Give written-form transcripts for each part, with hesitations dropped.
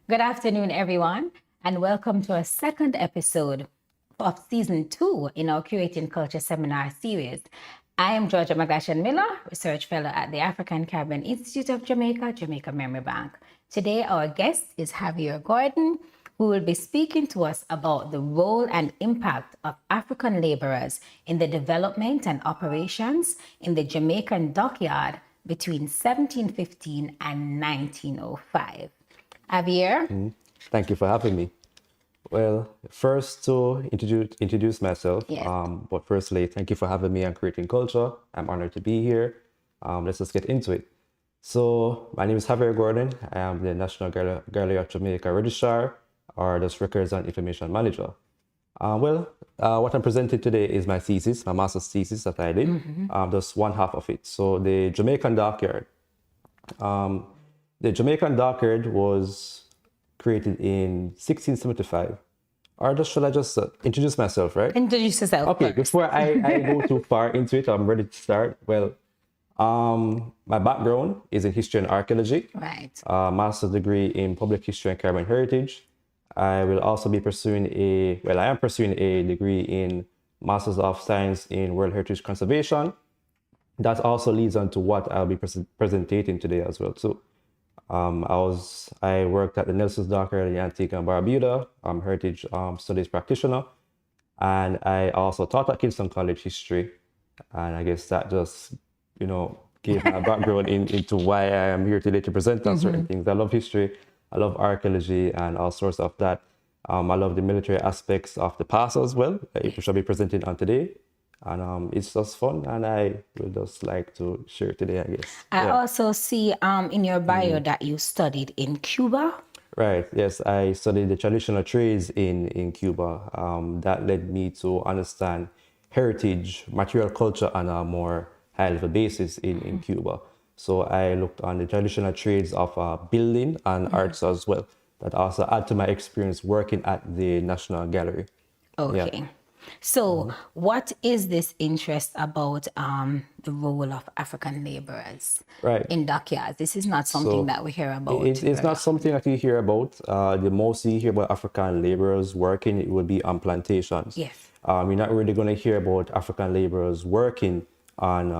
Good afternoon, everyone, and welcome to a second episode of season 2 in our Curating Culture seminar series. I am Georgia McGlashan Miller, Research Fellow at the African Caribbean Institute of Jamaica, Jamaica Memory Bank. Today, our guest is Javíer Gordon, who will be speaking to us about the role and impact of African laborers in the development and operations in the Jamaican Dockyard between 1715 and 1905. Javíer? Thank you for having me. Well, first to introduce myself, Yes. but firstly, thank you for having me on Creating Culture. I'm honored to be here. Let's just get into it. So, my name is Javíer Gordon. I am the National Gallery of Jamaica Registrar, or just Records and Information Manager. What I'm presenting today is my thesis, my master's thesis that I did, just one half of it. So, the Jamaican Dockyard. The Jamaican Dockyard was created in 1675. Or should I just introduce myself, right? Introduce yourself. Okay, first. before I go too far into it, I'm ready to start. Well, my background is in history and archaeology. Right. Master's degree in public history and Caribbean heritage. I will also be pursuing I am pursuing a degree in Masters of Science in World Heritage Conservation. That also leads on to what I'll be presenting today as well. So, I worked at the Nelson's Dockyard in Antigua and Barbuda, heritage studies practitioner, and I also taught at Kingston College history, and I guess that just gave my background into why I am here today to present on certain things. I love history, I love archaeology, and all sorts of that. I love the military aspects of the past as well, which I'll be presenting on today. And it's just fun, and I would just like to share today, I guess. I also see in your bio that you studied in Cuba. Right, yes, I studied the traditional trades in Cuba. That led me to understand heritage, material culture on a more high-level basis in Cuba. So I looked on the traditional trades of building and arts as well. That also add to my experience working at the National Gallery. Okay. Yeah. So, what is this interest about the role of African laborers Right. in dockyards? This is not something that we hear about. It's not something that you hear about. The most you hear about African laborers working, it would be on plantations. Yes. You're not really going to hear about African laborers working on,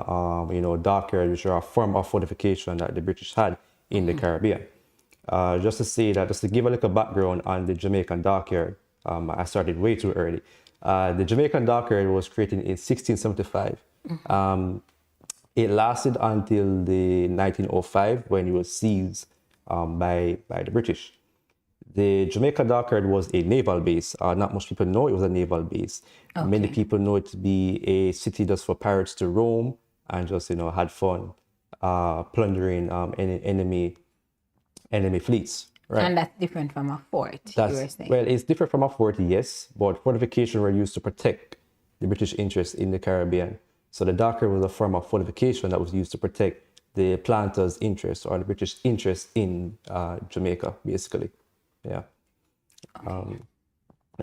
dockyards, which are a form of fortification that the British had in the Caribbean. Just to give a little background on the Jamaican Dockyard, I started way too early. The Jamaican Dockyard was created in 1675. It lasted until the 1905 when it was seized by the British. The Jamaica Dockyard was a naval base. Not much people know it was a naval base. Okay. Many people know it to be a city just for pirates to roam and just had fun plundering enemy fleets. Right. And that's different from a fort, you were saying. Well, it's different from a fort, yes, but fortification were used to protect the British interests in the Caribbean. So the dockyard was a form of fortification that was used to protect the planters' interests or the British interests in Jamaica, basically. Yeah.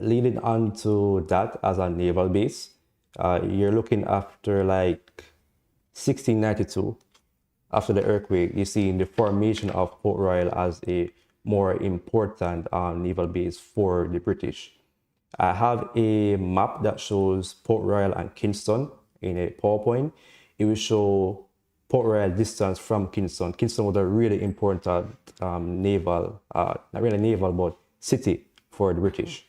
Leading on to that as a naval base, you're looking after 1692, after the earthquake, you see the formation of Port Royal as a more important naval base for the British. I have a map that shows Port Royal and Kingston in a PowerPoint. It will show Port Royal distance from Kingston. Kingston was a really important naval, not really naval, but city for the British.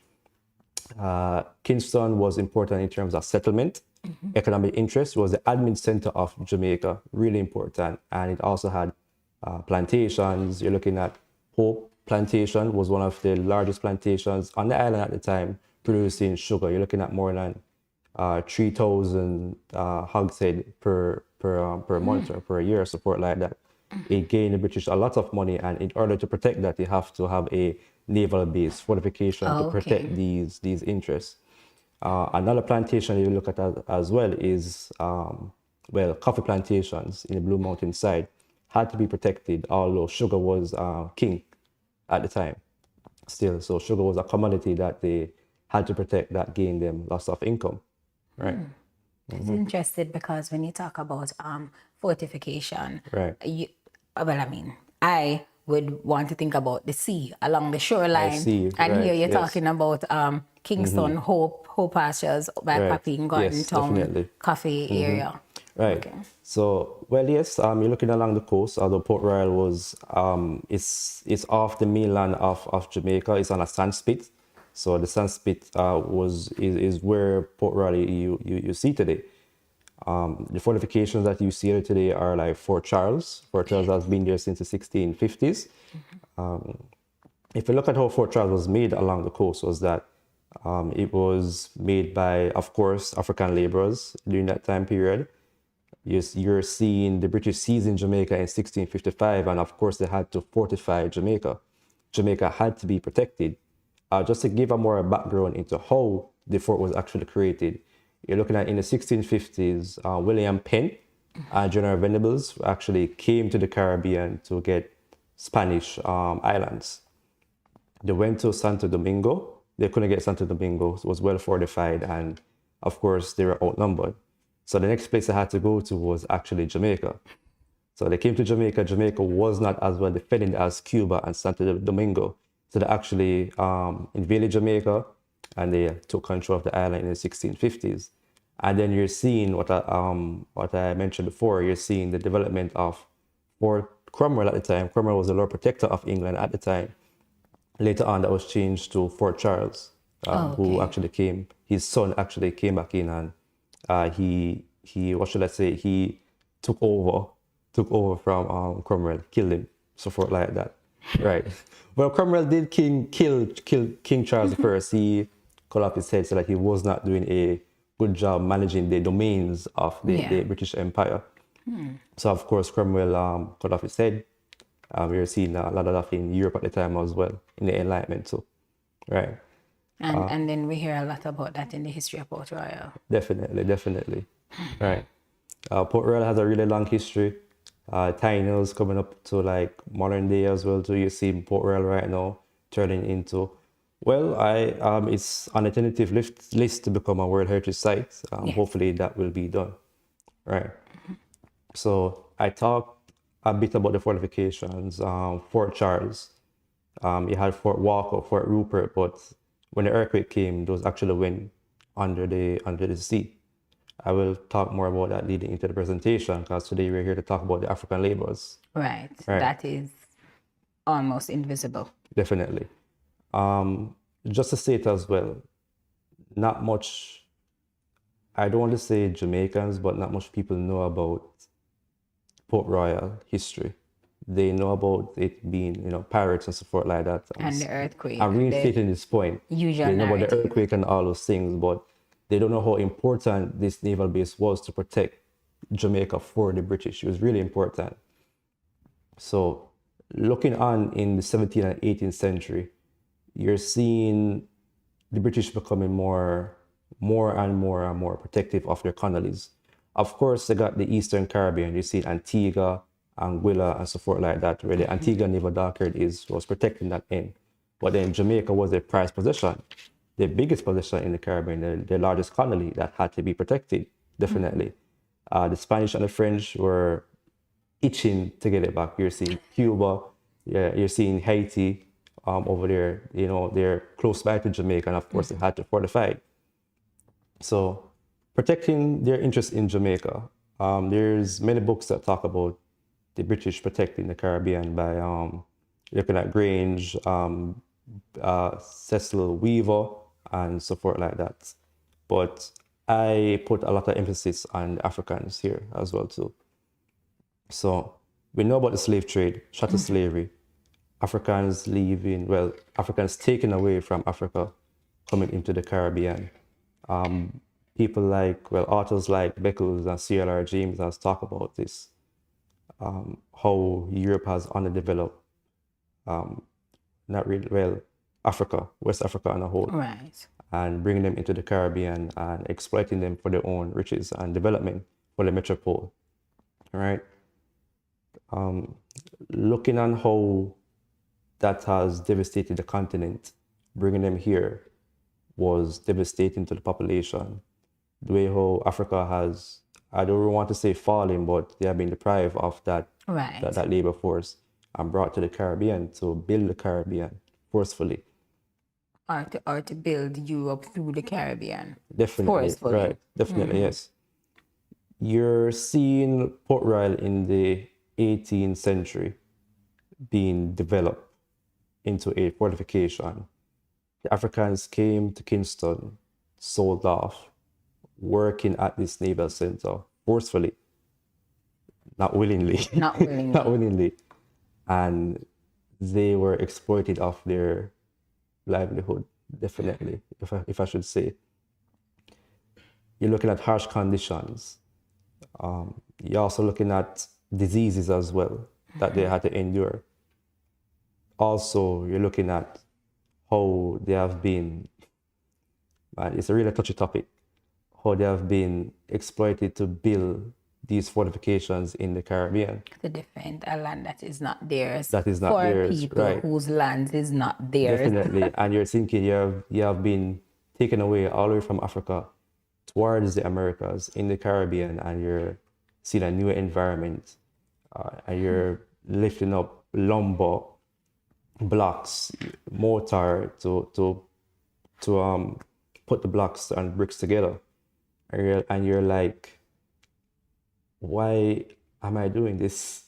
Kingston was important in terms of settlement, economic interest. It was the admin center of Jamaica, really important. And it also had plantations. You're looking at Hope Plantation was one of the largest plantations on the island at the time, producing sugar. You're looking at more than 3,000 hogshead per month or per year, support like that. It gained the British a lot of money, and in order to protect that, you have to have a naval base fortification to protect these interests. Another plantation you look at as well is coffee plantations in the Blue Mountain side had to be protected, although sugar was king at the time still. So sugar was a commodity that they had to protect, that gained them lots of income, right? It's interesting because when you talk about fortification, Right. I would want to think about the sea along the shoreline. see, And right, here you're yes. talking about Kingston, Hope Pastures by Right, Papi in Garden yes, Town, definitely. Coffee area. Right. Okay. So, well, yes, you're looking along the coast, although Port Royal was, it's off the mainland of Jamaica. It's on a sand spit. So the sand spit is where Port Royal you see today. The fortifications that you see here today are like Fort Charles. Fort Charles has been there since the 1650s. If you look at how Fort Charles was made along the coast, was that it was made by, of course, African laborers during that time period. You're seeing the British seizing Jamaica in 1655, and of course they had to fortify Jamaica. Jamaica had to be protected. Just to give a more background into how the fort was actually created, you're looking at in the 1650s, William Penn and General Venables actually came to the Caribbean to get Spanish islands. They went to Santo Domingo. They couldn't get Santo Domingo. It was well fortified, and of course they were outnumbered. So the next place they had to go to was actually Jamaica. So they came to Jamaica. Jamaica was not as well defended as Cuba and Santo Domingo. So they actually invaded Jamaica, and they took control of the island in the 1650s. And then you're seeing what I mentioned before. You're seeing the development of Fort Cromwell at the time. Cromwell was the Lord Protector of England at the time. Later on, that was changed to Fort Charles, who actually came. His son actually came back in, and he what should I say? He took over from Cromwell, killed him, so forth like that. Right. Well, Cromwell did kill King Charles I. He cut off his head, so that he was not doing a good job managing the domains of the British Empire. So of course Cromwell cut off his head. We were seeing a lot of that in Europe at the time as well, in the Enlightenment. So, right. And then we hear a lot about that in the history of Port Royal. Definitely. Right. Port Royal has a really long history. Taínos coming up to like modern day as well. So you see Port Royal right now turning into, well, it's on a tentative list to become a World Heritage Site. Hopefully that will be done. Right. So I talked a bit about the fortifications. Fort Charles, you had Fort Walker, Fort Rupert, but when the earthquake came, those actually went under the sea. I will talk more about that leading into the presentation, because today we're here to talk about the African laborers. Right. That is almost invisible. Definitely. Just to say it as well, not much, I don't want to say Jamaicans, but not much people know about Port Royal history. They know about it being, pirates and so forth like that. And the earthquake. I'm reinstating this point. Usual They know about the narrative. earthquake and all those things, but they don't know how important this naval base was to protect Jamaica for the British. It was really important. So looking on in the 17th and 18th century, you're seeing the British becoming more and more protective of their colonies. Of course, they got the Eastern Caribbean. You see Antigua, Anguilla, and so forth like that, where the Antigua Naval Dockyard was protecting that end. But then Jamaica was their prized possession, the biggest possession in the Caribbean, the largest colony that had to be protected, definitely. The Spanish and the French were itching to get it back. You're seeing Cuba, you're seeing Haiti over there. They're close by to Jamaica, and of course they had to fortify it. So protecting their interest in Jamaica. There's many books that talk about the British protecting the Caribbean by looking at Grange, Cecil Weaver, and so forth like that. But I put a lot of emphasis on Africans here as well too. So we know about the slave trade, chattel slavery, Africans taken away from Africa, coming into the Caribbean. People like, authors like Beckles and C.L.R. James has talked about this, how Europe has underdeveloped, Africa, West Africa on a whole, Right. and bringing them into the Caribbean and exploiting them for their own riches and development for the metropole, right? Looking on how that has devastated the continent, bringing them here was devastating to the population. The way how Africa has, I don't want to say fallen, but they have been deprived of that, Right. that labor force. and brought to the Caribbean to build the Caribbean forcefully. Or to build Europe through the Caribbean. Definitely, Forcefully. right. Definitely, yes. You're seeing Port Royal in the 18th century being developed into a fortification. The Africans came to Kingston, sold off, working at this naval center forcefully, not willingly. Not willingly. Not willingly. And they were exploited of their livelihood, definitely, if I should say. You're looking at harsh conditions. You're also looking at diseases as well that they had to endure. Also, you're looking at how they have been, and it's a really touchy topic, how they have been exploited to build these fortifications in the Caribbean. To defend a land that is not theirs. That is not for theirs, people right. whose land is not theirs. Definitely. And you're thinking you have been taken away all the way from Africa towards the Americas in the Caribbean, and you're seeing a new environment, and you're lifting up lumber blocks, mortar to put the blocks and bricks together, and you're like, why am I doing this?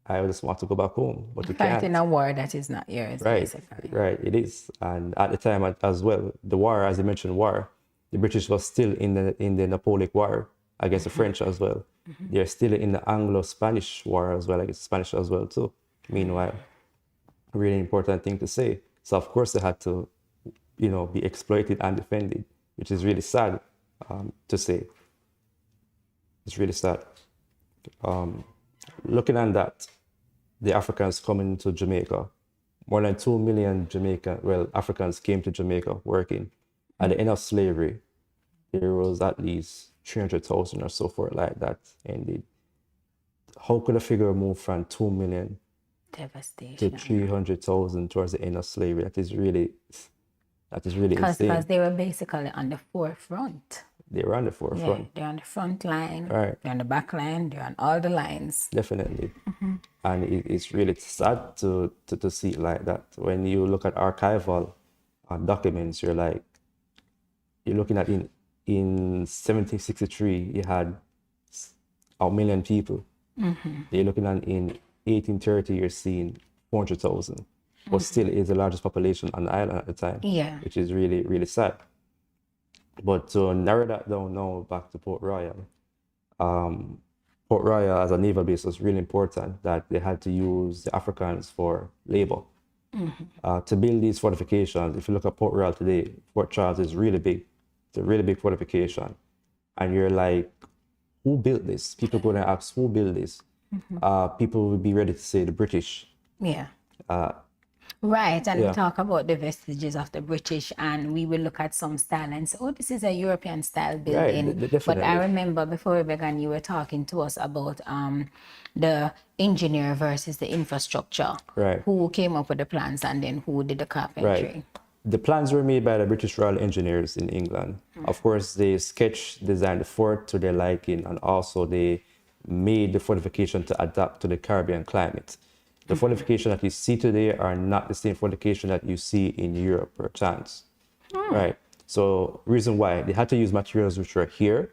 I just want to go back home, but you can't. Fighting a war that is not yours, Right, basically. right, it is. And at the time as well, the war, as you mentioned, the British was still in the Napoleonic War against the French as well. They're still in the Anglo-Spanish War as well, against the Spanish as well too. Meanwhile, really important thing to say. So of course they had to, be exploited and defended, which is really sad to say. It's really sad. Looking at that, the Africans coming to Jamaica, more than 2 million Africans came to Jamaica working. At the end of slavery, there was at least 300,000 or so forth like that ended. How could a figure move from 2 million Devastation. to 300,000 towards the end of slavery? That is really insane. Because they were basically on the forefront. They were on the forefront. Yeah, they're on the front line, Right. they're on the back line, they're on all the lines. Definitely. And it's really sad to see it like that. When you look at archival documents, you're looking at in 1763, you had 1 million people. You're looking at in 1830, you're seeing 400,000. But still is the largest population on the island at the time. Yeah. Which is really, really sad. But to narrow that down now back to Port Royal, Port Royal as a naval base was really important, that they had to use the Africans for labor. To build these fortifications, if you look at Port Royal today, Fort Charles is really big. It's a really big fortification. And you're like, who built this? People go and ask, who built this? People would be ready to say the British. Yeah. Right, and we talk about the vestiges of the British, and we will look at some style and say, oh, this is a European style building. Right, definitely. But I remember before we began, you were talking to us about the engineer versus the infrastructure. Right. Who came up with the plans and then who did the carpentry. Right. The plans were made by the British Royal Engineers in England. Of course, they designed the fort to their liking, and also they made the fortification to adapt to the Caribbean climate. The fortification that you see today are not the same fortification that you see in Europe or chance. Right. So reason why they had to use materials which were here,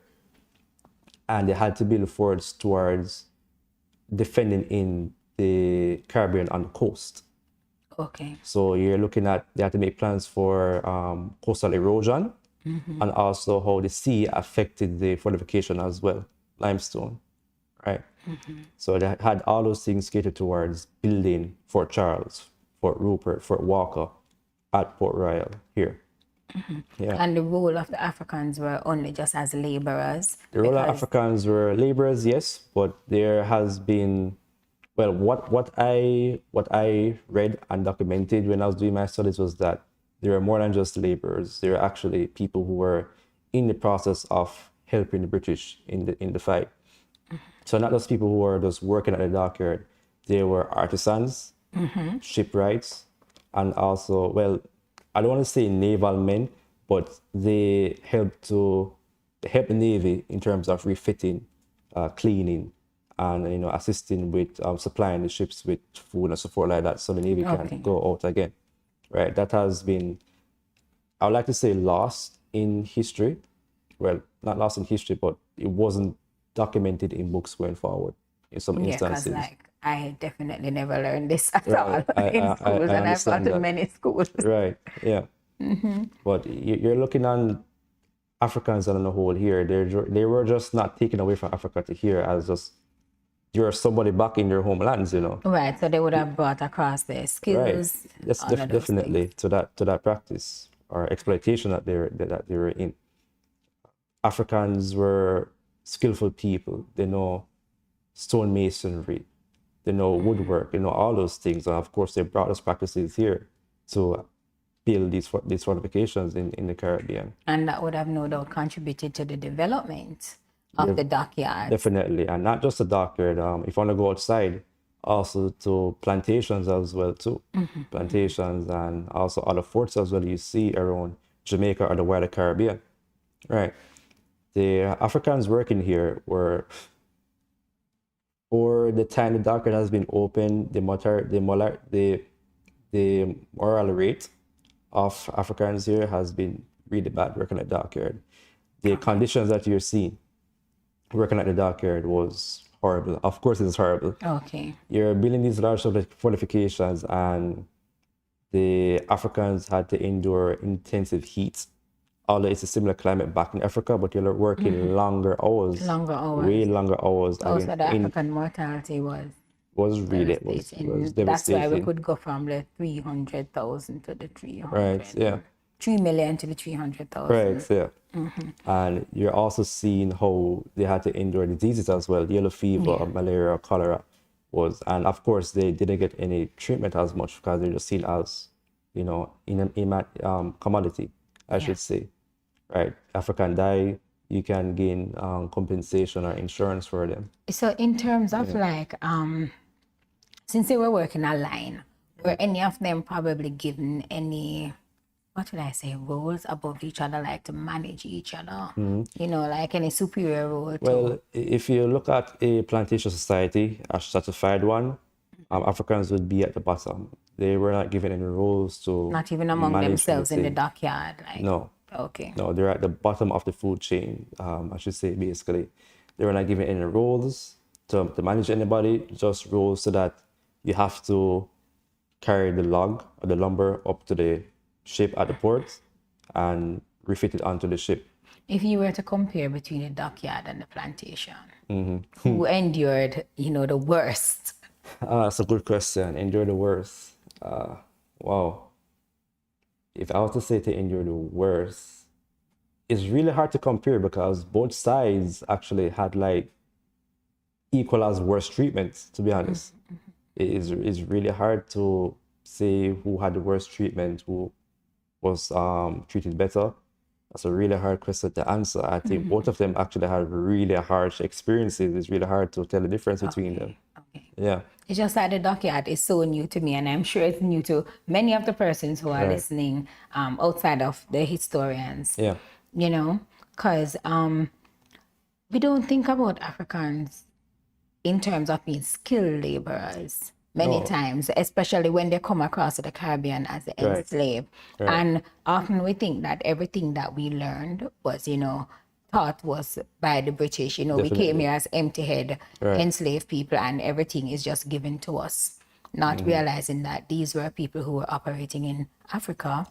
and they had to build forts towards defending in the Caribbean on the coast. Okay. So you're looking at, they had to make plans for coastal erosion, and also how the sea affected the fortification as well, limestone, right? So they had all those things catered towards building Fort Charles, Fort Rupert, Fort Walker at Port Royal here. Yeah. And the role of the Africans were only just as laborers. The role of Africans were laborers, yes, but there has been, well, what I read and documented when I was doing my studies was that there were more than just laborers. There were actually people who were in the process of helping the British in the fight. So not just people who were just working at the dockyard. There were artisans, shipwrights, and also, well, I don't want to say naval men, but they helped the Navy in terms of refitting, cleaning, and assisting with supplying the ships with food and support like that, so the Navy can go out again. Right, that has been, I would like to say, lost in history. Well, not lost in history, but it wasn't documented in books going forward in some instances. Yeah, because I definitely never learned this at Right. all in schools, and I've taught in many schools. Right, yeah. But you're looking on Africans on the whole here. They were just not taken away from Africa to here as just you're somebody back in their homelands, Right, so they would have brought across their skills. Right. Yes, definitely to that practice or exploitation that they were in. Africans were skillful people. They know stonemasonry, they know woodwork, they know all those things, and of course they brought those practices here to build these fortifications in the Caribbean. And that would have no doubt contributed to the development of the dockyard. Definitely, and not just the dockyard. If you want to go outside, also to plantations as well too. Plantations and also other forts as well you see around Jamaica or the wider Caribbean. Right. The Africans working here were, for the time the dockyard has been open, the moral rate of Africans here has been really bad working at dockyard. The conditions that you're seeing working at the dockyard was horrible. Of course, it's horrible. Okay. You're building these large fortifications, and the Africans had to endure intensive heat. Although it's a similar climate back in Africa, but you're working longer hours. Longer hours. Way longer hours. Also, the African mortality was really devastating. devastating. That's why we could go from the 300,000 to the 300. Right, yeah. 3 million to the 300,000. Right, yeah. And you're also seeing how they had to endure diseases as well. Yellow fever, malaria, cholera and of course they didn't get any treatment as much because they're just seen as, commodity, I should say. Right, African die, you can gain compensation or insurance for them. So in terms of since they were working a line, were any of them probably given any, what would I say, roles above each other, like to manage each other? Like any superior role? Well, if you look at a plantation society, a stratified one, Africans would be at the bottom. They were not given any roles to not even among themselves in the dockyard? No. Okay. No, they're at the bottom of the food chain, I should say, basically. They were not given any roles to manage anybody, just roles so that you have to carry the log or the lumber up to the ship at the port and refit it onto the ship. If you were to compare between the dockyard and the plantation, who endured, the worst? That's a good question. Endure the worst. Wow. If I was to say to endure the worst, it's really hard to compare because both sides actually had equal as worst treatment, to be honest. It's really hard to say who had the worst treatment, who was treated better. That's a really hard question to answer. I think both of them actually had really harsh experiences. It's really hard to tell the difference between them. Okay. Yeah. It's just that the dockyard is so new to me, and I'm sure it's new to many of the persons who are listening outside of the historians. Yeah. Because we don't think about Africans in terms of being skilled laborers many times, especially when they come across the Caribbean as the enslaved. And often we think that everything that we learned was, taught was by the British. We came here as empty-head enslaved people, and everything is just given to us, not realizing that these were people who were operating in Africa,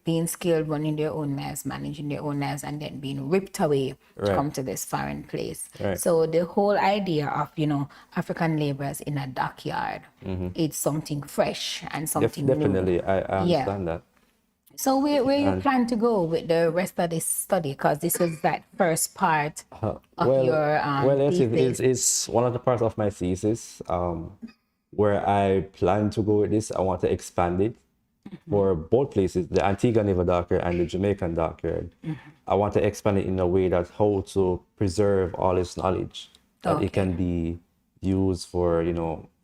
being skilled, running their own lives, managing their own lives, and then being ripped away to come to this foreign place. So the whole idea of, African laborers in a dockyard, it's something fresh and something definitely. new. I understand that. So where you plan to go with the rest of this study? Because this was that first part of your thesis. It's one of the parts of my thesis where I plan to go with this. I want to expand it for both places, the Antigua Naval Dockyard and the Jamaican Dockyard. I want to expand it in a way that how to preserve all this knowledge, that it can be used for,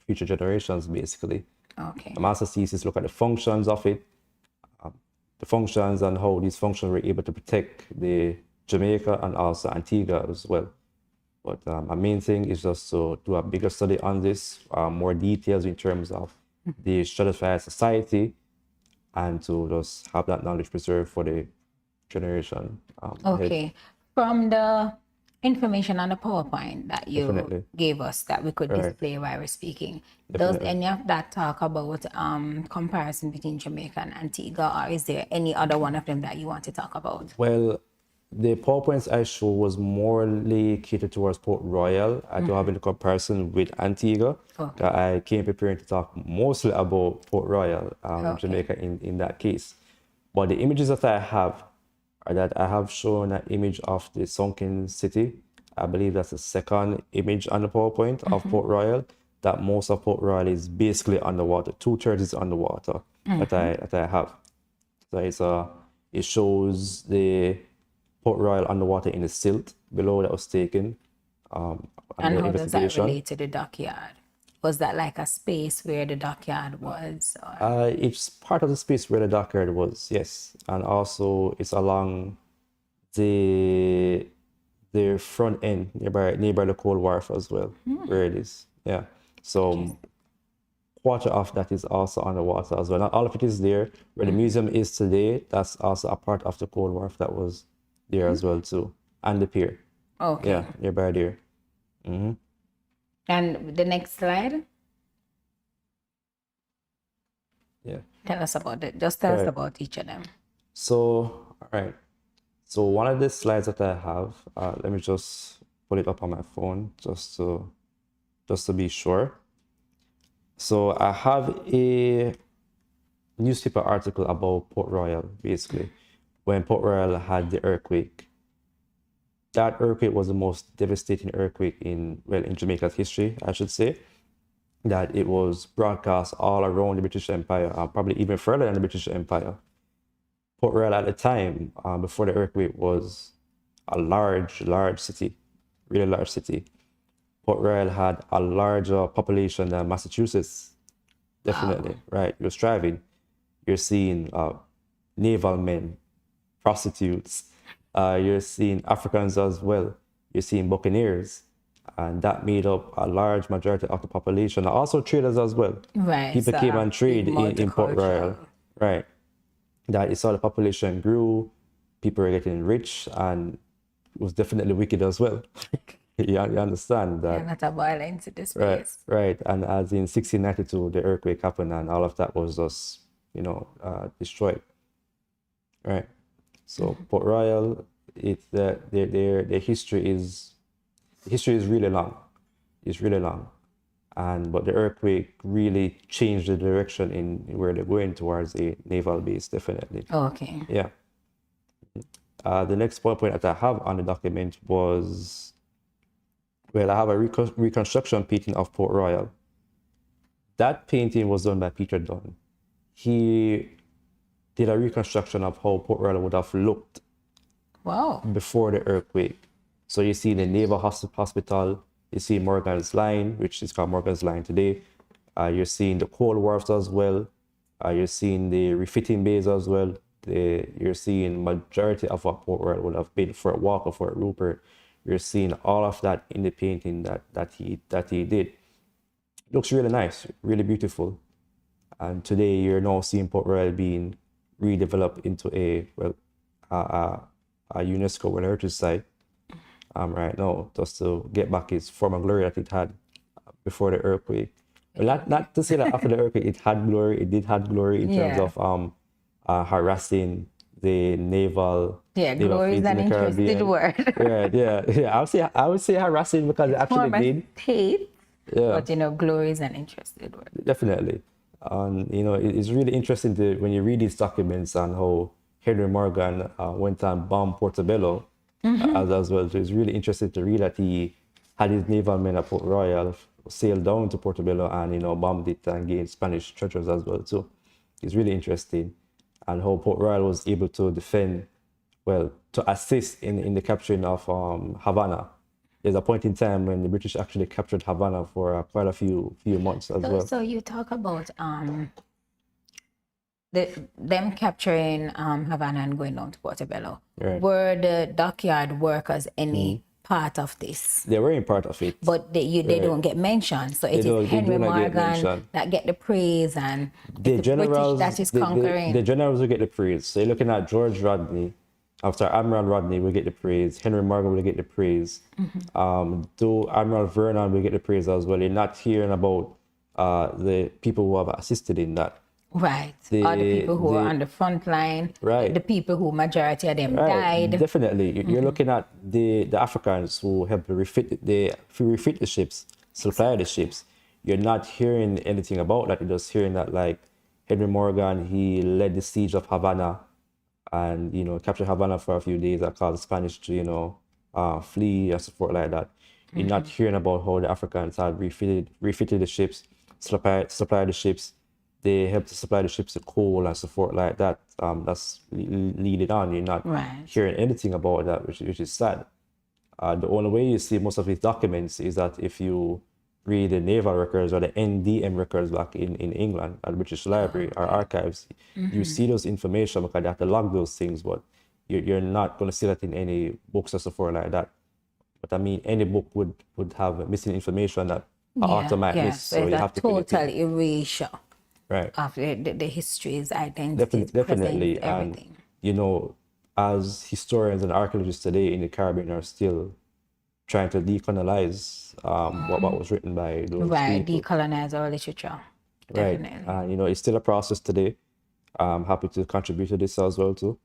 future generations, basically. Okay. My master's thesis look at the functions of it, the functions and how these functions were able to protect the Jamaica and also Antigua as well. But my main thing is just to do a bigger study on this, more details in terms of the stratified society, and to just have that knowledge preserved for the generation ahead. Okay. From the information on the PowerPoint that you Definitely. gave us that we could Right. display while we're speaking, Definitely. does any of that talk about comparison between Jamaica and Antigua, or is there any other one of them that you want to talk about? Well, the PowerPoints I show was morely catered towards Port Royal. I don't have any comparison with Antigua. Okay. I came preparing to talk mostly about Port Royal, Okay. Jamaica in that case. But the images that I have are that I have shown an image of the sunken city. I believe that's the second image on the PowerPoint of Port Royal. That most of Port Royal is basically underwater. 2/3 is underwater that I have. So it shows the Port Royal underwater in the silt below that was taken And under how does that investigation. relate to the dockyard? Was that like a space where the dockyard was? Or... It's part of the space where the dockyard was, yes, and also it's along the front end nearby the coal wharf as well, where it is. Yeah, so quarter of that is also underwater as well. Not all of it is there. Where the museum is today, that's also a part of the coal wharf that was there as well too, and the pier. Okay. Yeah, nearby there. And the next slide, Yeah. tell us about it. Just tell us Right. about each of them. So, all right. So one of the slides that I have, let me just pull it up on my phone just to be sure. So I have a newspaper article about Port Royal, basically, when Port Royal had the earthquake. That earthquake was the most devastating earthquake in Jamaica's history, I should say. That it was broadcast all around the British Empire, probably even further than the British Empire. Port Royal at the time, before the earthquake, was a large city, really large city. Port Royal had a larger population than Massachusetts, definitely, right? It was thriving. You're seeing naval men, prostitutes, you're seeing Africans as well, you're seeing buccaneers, and that made up a large majority of the population. Also traders as well. Right. People so came and trade in Port Royal, multicultural. right? That you saw the population grew, people were getting rich, and it was definitely wicked as well. you understand that, Yeah, not a violence in this right? place. Right. And as in 1692, the earthquake happened, and all of that was just, destroyed. Right. So Port Royal, their history is really long. It's really long, but the earthquake really changed the direction in where they're going towards a naval base, definitely. Okay. Yeah. The next point that I have on the document was, I have a reconstruction painting of Port Royal. That painting was done by Peter Dunn. He did a reconstruction of how Port Royal would have looked Wow. before the earthquake. So you see the Naval Hospital, you see Morgan's Line, which is called Morgan's Line today. You're seeing the coal wharfs as well. You're seeing the refitting bays as well. You're seeing majority of what Port Royal would have been for a Walker, for a Rupert. You're seeing all of that in the painting that he did. Looks really nice, really beautiful. And today you're now seeing Port Royal being redeveloped into a UNESCO World Heritage Site right now, just to get back its former glory that it had before the earthquake. Well, not to say that after the earthquake it had glory. It did have glory in terms of harassing the naval. Yeah, naval glory is fleets an in the interesting Caribbean. word. Yeah. I would say harassing because it actually Form a did. state, Yeah. but glory is an interesting word. Definitely. It's really interesting when you read these documents and how Henry Morgan went and bombed Portobello as well. So it's really interesting to read that he had his naval men at Port Royal sail down to Portobello and bombed it and gained Spanish treasures as well too. It's really interesting, and how Port Royal was able to defend, to assist in the capturing of Havana. There's a point in time when the British actually captured Havana for quite a few months as well. So you talk about them capturing Havana and going down to Portobello. Right. Were the dockyard workers any part of this. They weren't part of it. But they don't get mentioned. So it is Henry Morgan that get the praise, and the generals British that is conquering. The generals will get the praise. So you're looking at George Rodney, after Admiral Rodney will get the praise. Henry Morgan will get the praise. Though Admiral Vernon will get the praise as well. You're not hearing about the people who have assisted in that. Right. Or the people who are on the front line. Right. The people who majority of them died. Definitely. You're looking at the Africans who helped refit the ships, supply the ships. You're not hearing anything about that. You're just hearing that, like, Henry Morgan, he led the siege of Havana and, captured Havana for a few days. That caused the Spanish to, flee and so forth like that. You're not hearing about how the Africans had refitted the ships, supply the ships. They help to supply the ships with coal and so forth like that. That's leading on. You're not hearing anything about that, which is sad. The only way you see most of these documents is that if you read the naval records or the NDM records back in England at the British Library or archives, you see those information because they have to log those things, but you're not going to see that in any books or so forth like that. But I mean, any book would have missing information that author might miss. So you have to total erasure. Right. Of the history's identity. Definitely. Everything. And, as historians and archaeologists today in the Caribbean are still trying to decolonize what was written by those people. Decolonize our literature. Definitely. Right. It's still a process today. I'm happy to contribute to this as well too.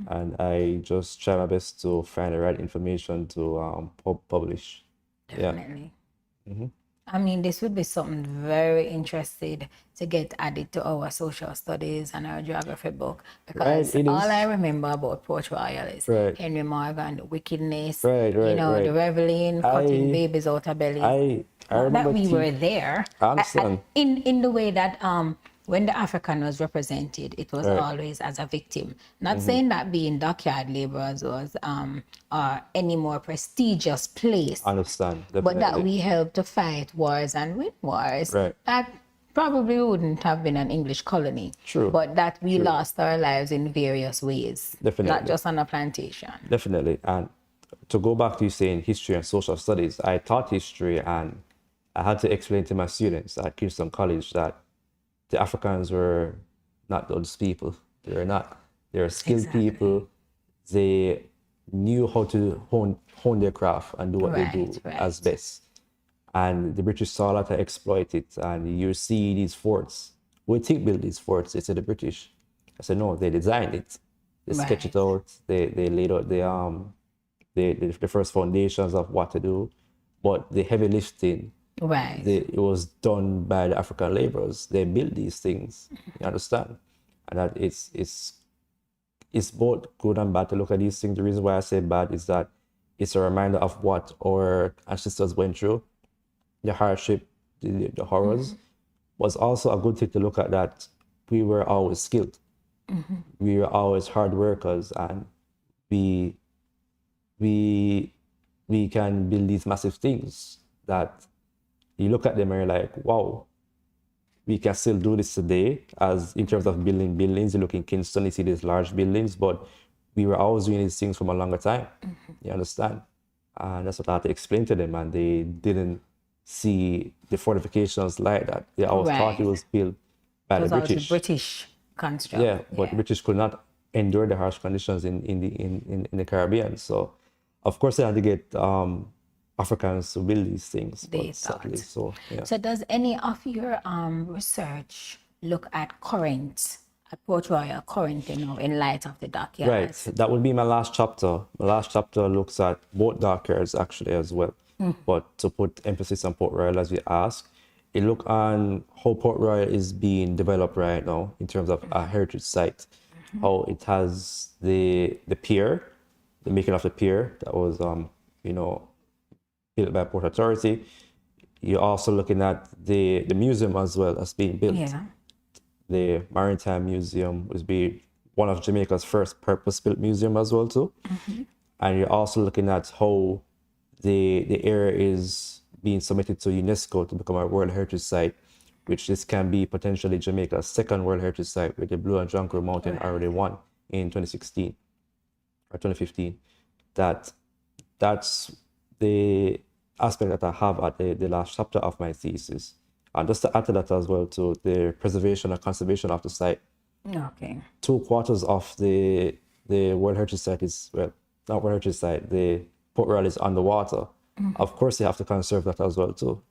And I just try my best to find the right information to publish. Definitely. Yeah. I mean, this would be something very interesting to get added to our social studies and our geography book, because all I remember about Port Royal is Henry Morgan, the wickedness, the reveling, cutting babies out of bellies. I remember that we were there. I understand. In the way that when the African was represented, it was always as a victim. Not saying that being dockyard laborers was any more prestigious place. Understand. Definitely. But that we helped to fight wars and win wars. Right. That probably wouldn't have been an English colony. True. But that we lost our lives in various ways. Definitely. Not just on a plantation. Definitely. And to go back to you saying history and social studies, I taught history and I had to explain to my students at Kingston College that the Africans were not those people. They were not. They were skilled people. They knew how to hone their craft and do what they do as best. And the British saw that to exploit it. And you see these forts. We think build these forts. They said the British. I said no. They designed it. They sketched it out. They laid out the first foundations of what to do, but the heavy lifting. It was done by the African laborers. They built these things. You understand? And that it's both good and bad to look at these things. The reason why I say bad is that it's a reminder of what our ancestors went through, the hardship, the horrors. Was also a good thing to look at that we were always skilled. We were always hard workers, and we can build these massive things that you look at them and you're like, wow, we can still do this today. As in terms of building buildings, you look in Kingston, you see these large buildings, but we were always doing these things from a longer time. You understand? And that's what I had to explain to them, and they didn't see the fortifications like that. They always thought it was built by the British. British construct. Yeah, but the British could not endure the harsh conditions in the Caribbean. So, of course, they had to get Africans to build these things. So does any of your research look at current, at Port Royal current, in light of the dockyards? Right, that would be my last chapter. My last chapter looks at both dockyards actually as well. But to put emphasis on Port Royal as we ask, it look on how Port Royal is being developed right now in terms of a heritage site. How it has the pier, the making of the pier that was built by Port Authority. You're also looking at the museum as well as being built. The Maritime Museum was be one of Jamaica's first purpose-built museum as well too. And you're also looking at how the area is being submitted to UNESCO to become a World Heritage Site, which this can be potentially Jamaica's second World Heritage Site, with the Blue and John Crow Mountain already won in 2016 or 2015. That's the aspect that I have at the last chapter of my thesis. And just to add to that as well, to the preservation and conservation of the site. Okay. 2/4 of the World Heritage Site is, well, not World Heritage Site, the Port Royal is underwater. Of course, you have to conserve that as well too.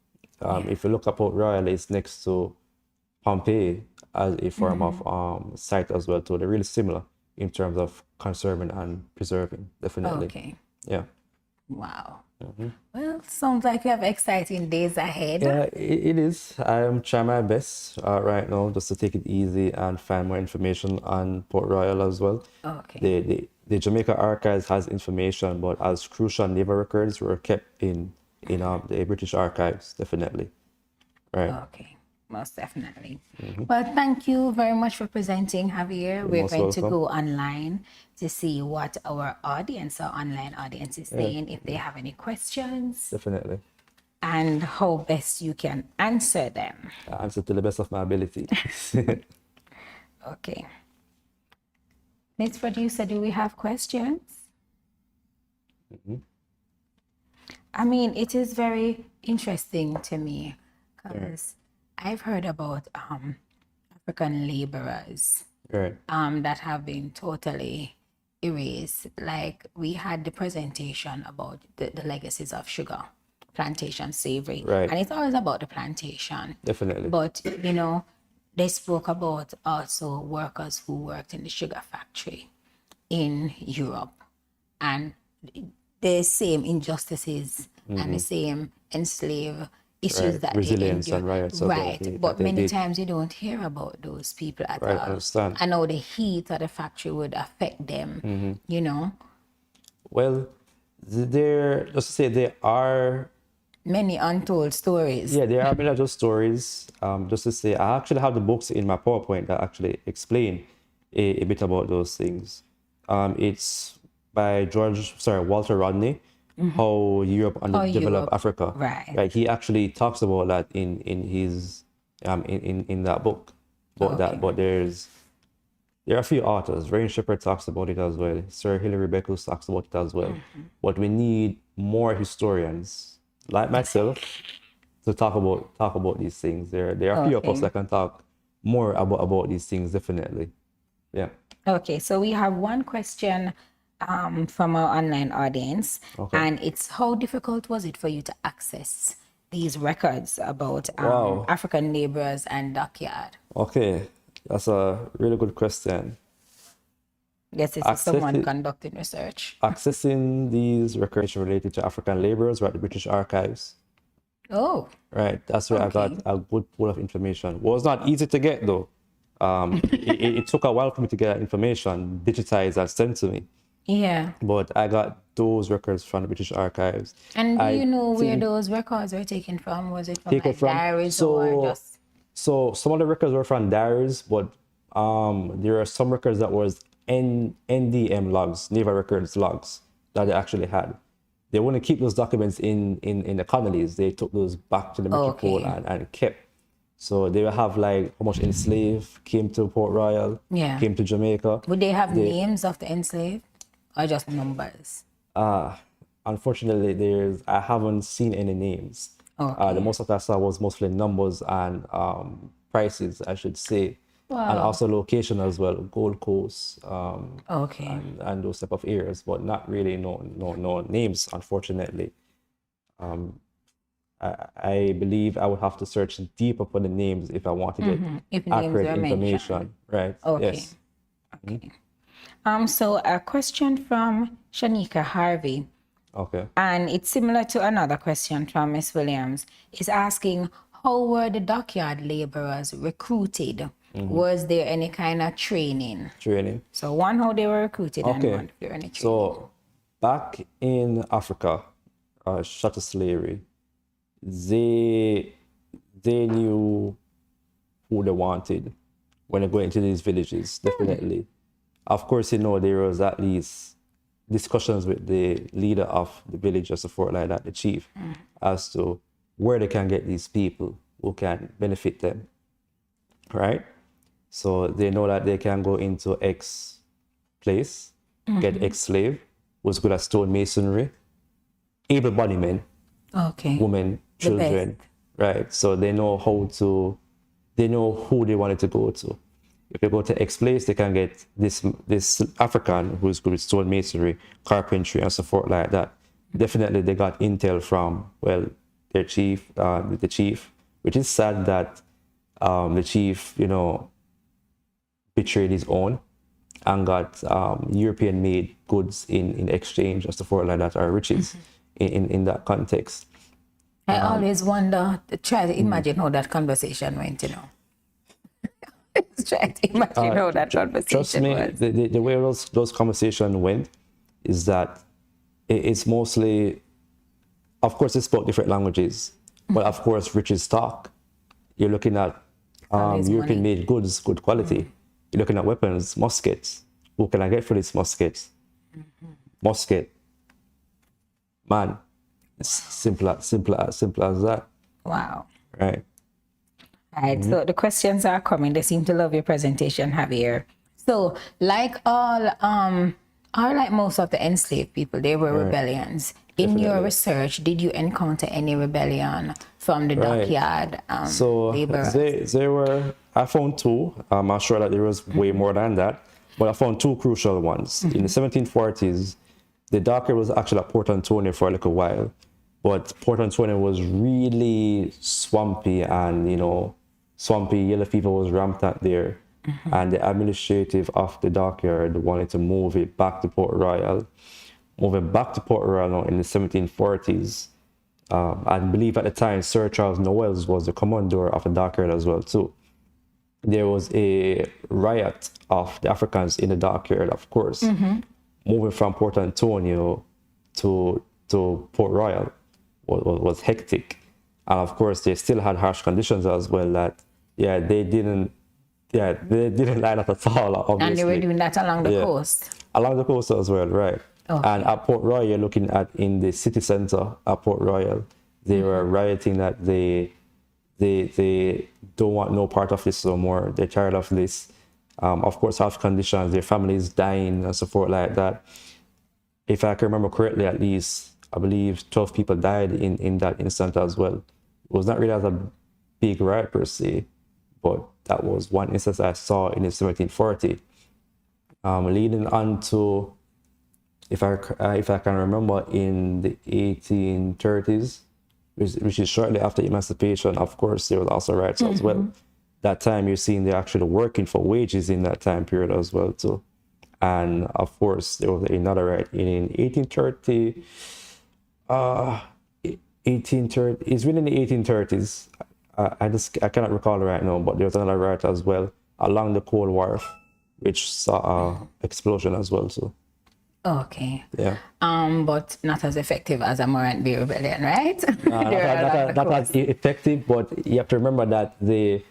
If you look at Port Royal, it's next to Pompeii as a form of site as well too. They're really similar in terms of conserving and preserving, definitely. Okay. Yeah. Wow. Well, sounds like you have exciting days ahead. Yeah, it is. I'm trying my best right now just to take it easy and find more information on Port Royal as well. Okay. The Jamaica Archives has information, but as crucial naval records were kept in the British Archives, definitely. Right. Okay. Most definitely. Well, thank you very much for presenting, Javier. We're most going to welcome. go online to see what our audience, our online audience, is saying, if they have any questions, Definitely. and how best you can answer them. I answer to the best of my ability. Okay. Miss Producer, do we have questions? I mean, it is very interesting to me because I've heard about African laborers Right. that have been totally erased. Like we had the presentation about the legacies of sugar, plantation slavery. Right. And it's always about the plantation. Definitely. But, you know, they spoke about also workers who worked in the sugar factory in Europe and the same injustices and the same enslaved issues that Resilience they and endure. riots as well, Right. But that they many did. times you don't hear about those people at Right, all. I understand. I know the heat of the factory would affect them, you know. Well, there, just to say, there are Many untold stories. Yeah, there are many other stories. Just to say, I actually have the books in my PowerPoint that actually explain a bit about those things. It's by Walter Rodney, How Europe Underdeveloped Europe, Africa. right. Like he actually talks about that in his in that book. But there are a few authors. Rain Shepherd talks about it as well. Sir Hilary Beckles talks about it as well. But we need more historians like myself to talk about these things. There are a few of us that can talk more about these things, definitely. Yeah. Okay, so we have one question from our online audience, and it's how difficult was it for you to access these records about Wow. African laborers and dockyard? Okay, that's a really good question. Yes, this is someone conducting research. Accessing these records related to African laborers were at the British Archives. Oh, Right, that's where I got a good pool of information. Was not easy to get though. It took a while for me to get that information digitized and sent to me. yeah. But I got those records from the British Archives. And do I you know where think- those records were taken from? Was it from Taken like from- diaries so- or just? So some of the records were from diaries, but there are some records that was NDM logs, naval records logs that they actually had. They wouldn't keep those documents in the colonies. They took those back to the metropole and kept. So they will have like how much enslaved came to Port Royal, Yeah. came to Jamaica. Would they have names of the enslaved or just numbers? Unfortunately, I haven't seen any names. The most that I saw was mostly numbers and prices, I should say, and also location as well, Gold Coast, and those type of areas, but not really no names, unfortunately. I believe I would have to search deeper for the names if I want to get If names accurate were information. mentioned. Right. Okay. Yes. Okay. So a question from Shanika Harvey, Okay. and it's similar to another question from Miss Williams, is asking how were the dockyard laborers recruited? Was there any kind of training? Training. So one, how they were recruited, and Okay. one, if there were any training. So back in Africa, chattel slavery, they knew who they wanted when they go into these villages, definitely. Of course, there was at least discussions with the leader of the village or support like that, the chief, as to where they can get these people who can benefit them, right? So they know that they can go into X place, get X slave, who's good at stone masonry, able-bodied men, Okay. women, The best. children, right? So they know who they wanted to go to. If they go to X place, they can get this African who's good with stonemasonry, carpentry, and so forth like that. Definitely, they got intel from their chief, the chief, which is sad that the chief, betrayed his own and got European-made goods in exchange, and so forth like that, or riches in that context. I always wonder, try to imagine how that conversation went, Try to imagine how that conversation Trust me, was. the way those conversations went is that it's mostly, of course, they spoke different languages, but of course, riches talk. You're looking at European-made goods, good quality. You're looking at weapons, muskets. Who can I get for these muskets? Musket. Man, it's simple as that. Wow. Right. All right, so the questions are coming. They seem to love your presentation, Javier. So, like like most of the enslaved people, they were rebellions. In your research, did you encounter any rebellion from the dockyard laborers? There were, I found two. I'm not sure that there was way more than that, but I found two crucial ones. In the 1740s, the dockyard was actually at Port Antonio for a little while, but Port Antonio was really swampy and, swampy. Yellow fever was rampant there. And the administrative of the dockyard wanted to move it back to Port Royal. Moving back to Port Royal now in the 1740s. I believe at the time, Sir Charles Noels was the commodore of the dockyard as well, too. There was a riot of the Africans in the dockyard, of course. Moving from Port Antonio to Port Royal was hectic. And of course, they still had harsh conditions as well that, they didn't line up at all, obviously. And they were doing that along the coast? Along the coast as well, right. Okay. And at Port Royal, you're looking at in the city center at Port Royal, they were rioting that they don't want no part of this no more. They're tired of this. Of course, health conditions, their families dying and so forth like that. If I can remember correctly, at least, I believe 12 people died in that instant as well. It was not really as a big riot per se, but that was one instance I saw in the 1740. Leading on to, if I can remember, in the 1830s, which is shortly after emancipation, of course, there was also riots as well. That time you're seeing they're actually working for wages in that time period as well too. And of course, there was another riot in 1830. It's within the 1830s. I cannot recall right now, but there was another riot as well along the Cold Wharf, which saw an explosion as well too. Okay. Yeah. But not as effective as a Morant Bay Rebellion, right? Not as effective, but you have to remember that the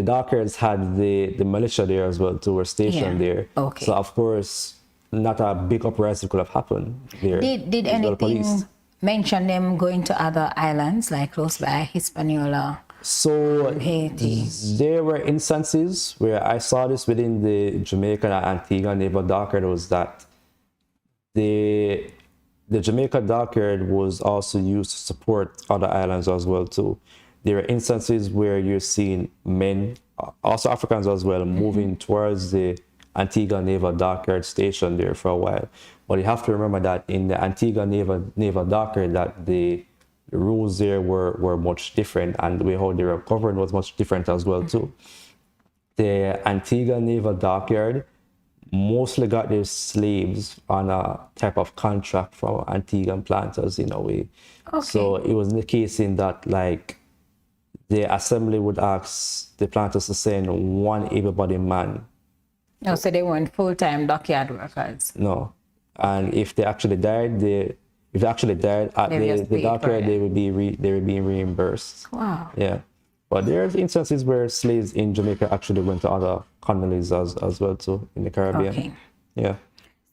Dockyards had the militia there as well too, were stationed there. Okay. So of course, not a big uprising could have happened there. Did anything mention them going to other islands like close by Hispaniola? So Haiti. There were instances where I saw this within the Jamaica and Antigua naval dockyard, was that the Jamaica dockyard was also used to support other islands as well too. There are instances where you're seeing men, also Africans as well, moving towards the Antigua naval dockyard station there for a while. But you have to remember that in the Antigua naval dockyard, that the rules there were much different, and the way how they were governed was much different as well too. The Antigua naval dockyard mostly got their slaves on a type of contract from Antiguan planters in a way. Okay. So it was the case in that, like, the assembly would ask the planters to send one able-bodied man. No, so they weren't full-time dockyard workers. No. And if they actually died, at the dockyard, they would be being reimbursed. Wow. Yeah. But there's instances where slaves in Jamaica actually went to other colonies as well too, in the Caribbean. Okay. Yeah.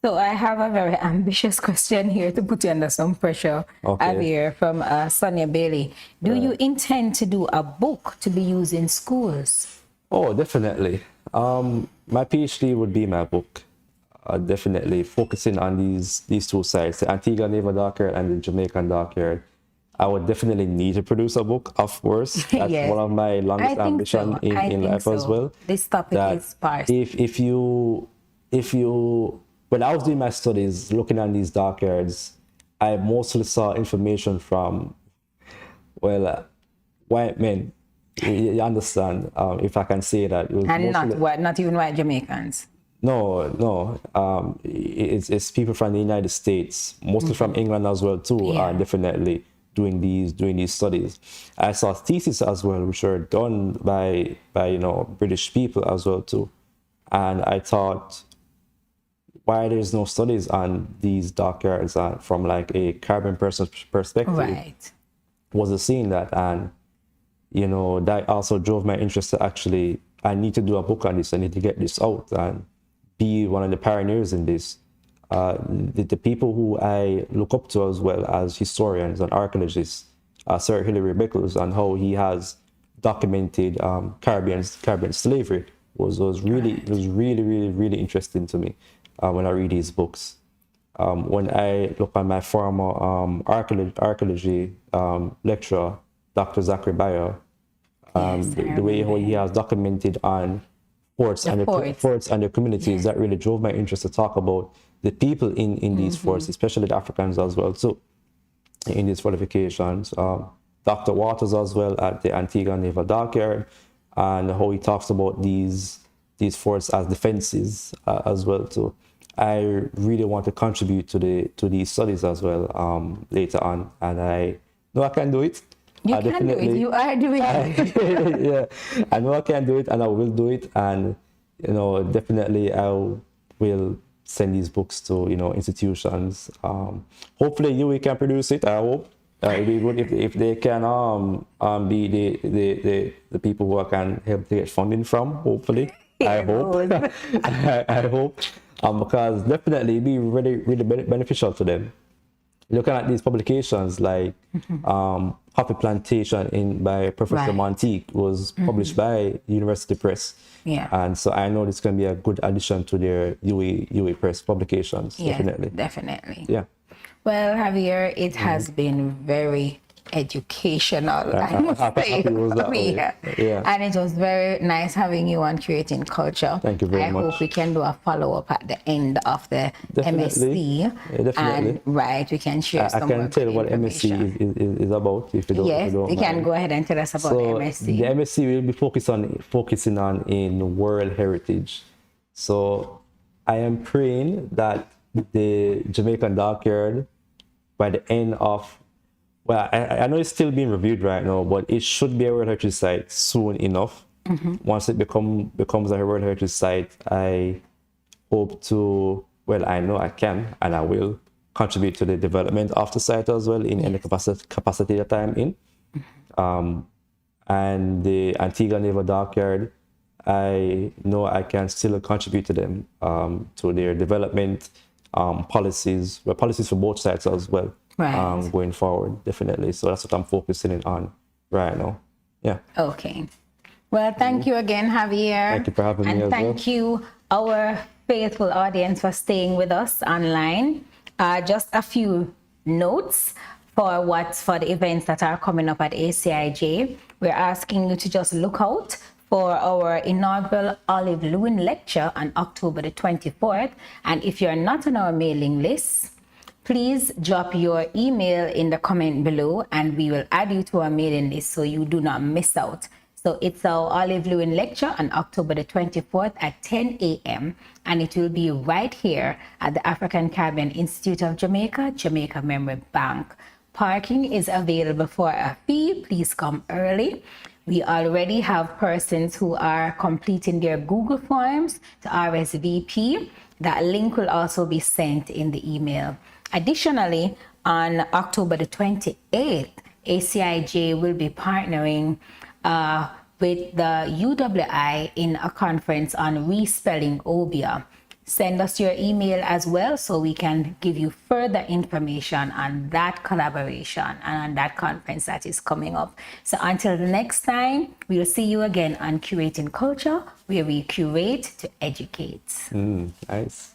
So I have a very ambitious question here to put you under some pressure, Javier, from Sonia Bailey. Do you intend to do a book to be used in schools? Oh, definitely. My PhD would be my book. definitely focusing on these two sites, the Antigua Naval Dockyard and the Jamaican Dockyard. I would definitely need to produce a book, of course. That's Yes. one of my longest I think ambitions so. in life as well. This topic That is sparse. if you when I was doing my studies looking at these dockyards, I mostly saw information from white men. You understand? If I can say that. It was And mostly, not even white Jamaicans. no. It's people from the United States, mostly from England as well too. Yeah. Definitely doing these studies. I saw theses as well, which are done by British people as well too. And I thought, why there's no studies on these dockyards from like a Caribbean person's perspective? Right. Wasn't seeing that, and that also drove my interest to actually, I need to do a book on this. I need to get this out and be one of the pioneers in this. The people who I look up to as well as historians and archaeologists, Sir Hilary Beckles, and how he has documented Caribbean slavery was really interesting to me when I read his books. When I look at my former archaeology lecturer, Dr. Zachary Bayer, the way how he has documented on forts and the communities, that really drove my interest to talk about the people in these forts, especially the Africans as well, so in these fortifications. Dr. Waters as well at the Antigua Naval Dockyard, and how he talks about these forts as defenses as well too. I really want to contribute to these studies as well later on, and I know I can do it. You can do it. You are doing it. Yeah, I know I can do it, and I will do it. And definitely I will send these books to institutions. Hopefully, we can produce it. I hope it'd be good if they can be the people who I can help to get funding from. Hopefully, I hope. I hope. Because definitely it'd be really beneficial to them. Looking at these publications like Coffee Plantation by Professor Monteith was published by University Press. Yeah. And so I know this can be a good addition to their UA Press publications. Yeah, definitely. Yeah. Well, Javier, it has been very educational, I must say. Yeah. And it was very nice having you on Creating Culture. Thank you very much. I hope we can do a follow-up at the end of the MSc. Yeah, definitely. And we can share some I can tell what MSc is about if you don't. Yes, if you don't you can mind. go ahead and tell us about the MSc. The MSc will be focusing on in World Heritage. So I am praying that the Jamaican Dockyard, by the end of, I know it's still being reviewed right now, but it should be a World Heritage Site soon enough. Once it becomes a World Heritage Site, I hope to, I know I can and I will contribute to the development of the site as well in any capacity that I'm in. And the Antigua Naval Dockyard, I know I can still contribute to them, to their development policies for both sides as well. Going forward, definitely. So that's what I'm focusing on right now. Yeah. Okay. Well, thank you again, Javier. Thank you for having me as well. And thank you, our faithful audience, for staying with us online. Just a few notes for the events that are coming up at ACIJ. We're asking you to just look out for our inaugural Olive Lewin lecture on October the 24th. And if you're not on our mailing list, please drop your email in the comment below and we will add you to our mailing list so you do not miss out. So it's our Olive Lewin lecture on October the 24th at 10 a.m. and it will be right here at the African Caribbean Institute of Jamaica, Jamaica Memory Bank. Parking is available for a fee. Please come early. We already have persons who are completing their Google Forms to RSVP. That link will also be sent in the email. Additionally, on October the 28th, ACIJ will be partnering with the UWI in a conference on respelling Obia. Send us your email as well so we can give you further information on that collaboration and on that conference that is coming up. So until the next time, we'll see you again on Curating Culture, where we curate to educate. Nice.